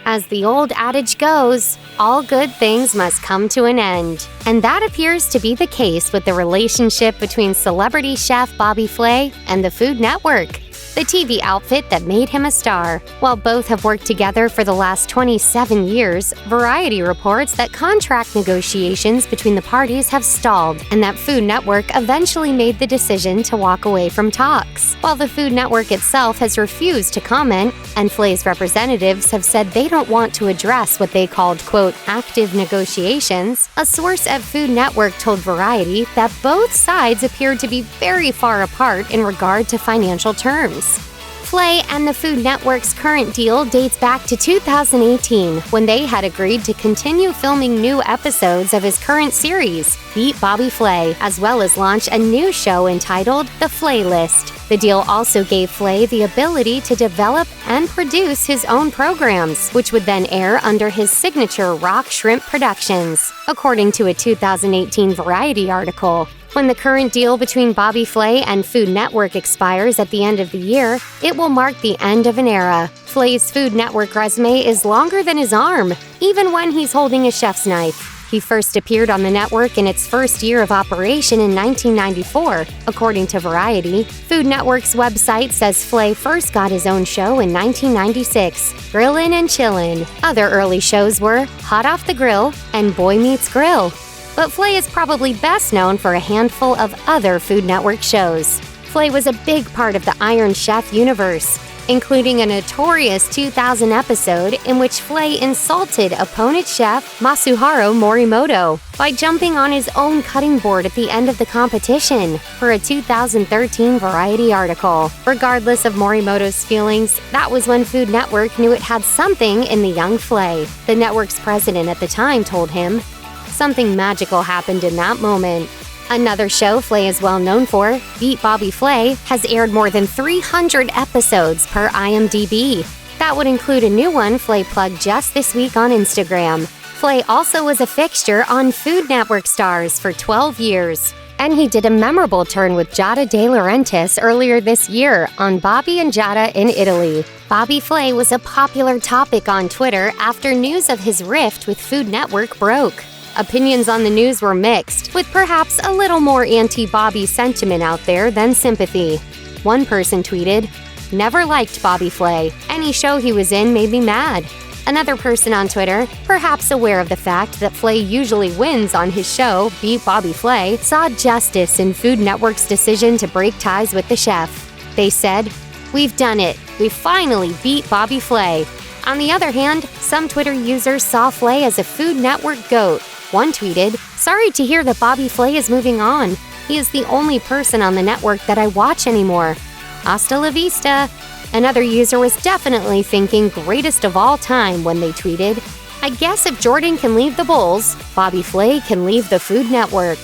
As the old adage goes, all good things must come to an end. And that appears to be the case with the relationship between celebrity chef Bobby Flay and the Food Network, the TV outfit that made him a star. While both have worked together for the last 27 years, Variety reports that contract negotiations between the parties have stalled and that Food Network eventually made the decision to walk away from talks. While the Food Network itself has refused to comment, and Flay's representatives have said they don't want to address what they called, quote, active negotiations, a source at Food Network told Variety that both sides appeared to be very far apart in regard to financial terms. Flay and the Food Network's current deal dates back to 2018, when they had agreed to continue filming new episodes of his current series, Beat Bobby Flay, as well as launch a new show entitled The Flay List. The deal also gave Flay the ability to develop and produce his own programs, which would then air under his signature Rock Shrimp Productions, according to a 2018 Variety article. When the current deal between Bobby Flay and Food Network expires at the end of the year, it will mark the end of an era. Flay's Food Network resume is longer than his arm, even when he's holding a chef's knife. He first appeared on the network in its first year of operation in 1994, according to Variety. Food Network's website says Flay first got his own show in 1996, Grillin' and Chillin'. Other early shows were Hot Off the Grill and Boy Meets Grill. But Flay is probably best known for a handful of other Food Network shows. Flay was a big part of the Iron Chef universe, including a notorious 2000 episode in which Flay insulted opponent chef Masuharu Morimoto by jumping on his own cutting board at the end of the competition, per a 2013 Variety article. Regardless of Morimoto's feelings, that was when Food Network knew it had something in the young Flay. The network's president at the time told him, "Something magical happened in that moment." Another show Flay is well known for, Beat Bobby Flay, has aired more than 300 episodes per IMDb. That would include a new one Flay plugged just this week on Instagram. Flay also was a fixture on Food Network Stars for 12 years. And he did a memorable turn with Giada De Laurentiis earlier this year on Bobby and Giada in Italy. Bobby Flay was a popular topic on Twitter after news of his rift with Food Network broke. Opinions on the news were mixed, with perhaps a little more anti-Bobby sentiment out there than sympathy. One person tweeted, "Never liked Bobby Flay. Any show he was in made me mad." Another person on Twitter, perhaps aware of the fact that Flay usually wins on his show, Beat Bobby Flay, saw justice in Food Network's decision to break ties with the chef. They said, "We've done it. We finally beat Bobby Flay." On the other hand, some Twitter users saw Flay as a Food Network GOAT. One tweeted, "Sorry to hear that Bobby Flay is moving on. He is the only person on the network that I watch anymore. Hasta la vista." Another user was definitely thinking greatest of all time when they tweeted, "I guess if Jordan can leave the Bulls, Bobby Flay can leave the Food Network."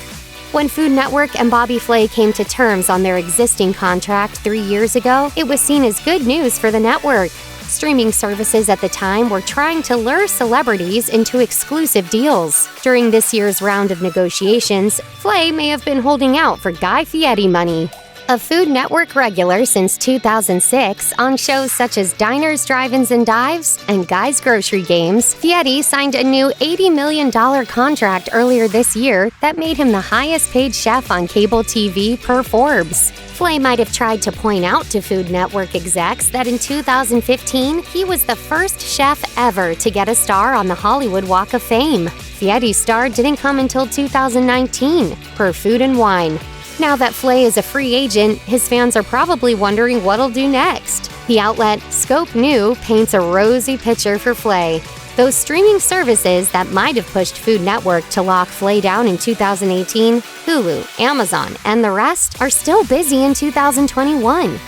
When Food Network and Bobby Flay came to terms on their existing contract 3 years ago, it was seen as good news for the network. Streaming services at the time were trying to lure celebrities into exclusive deals. During this year's round of negotiations, Flay may have been holding out for Guy Fieri money. A Food Network regular since 2006 on shows such as Diners, Drive-Ins, and Dives and Guy's Grocery Games, Fieri signed a new $80 million contract earlier this year that made him the highest-paid chef on cable TV per Forbes. Flay might have tried to point out to Food Network execs that in 2015, he was the first chef ever to get a star on the Hollywood Walk of Fame. Fieri's star didn't come until 2019, per Food and Wine. Now that Flay is a free agent, his fans are probably wondering what he'll do next. The outlet Scope New paints a rosy picture for Flay. Those streaming services that might have pushed Food Network to lock Flay down in 2018, Hulu, Amazon, and the rest are still busy in 2021,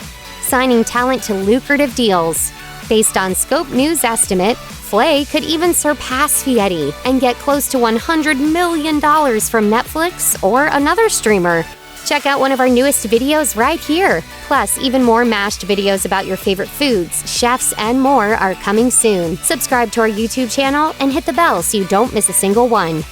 signing talent to lucrative deals. Based on Scope News' estimate, Flay could even surpass Fieri and get close to $100 million from Netflix or another streamer. Check out one of our newest videos right here. Plus, even more mashed videos about your favorite foods, chefs, and more are coming soon. Subscribe to our YouTube channel and hit the bell so you don't miss a single one.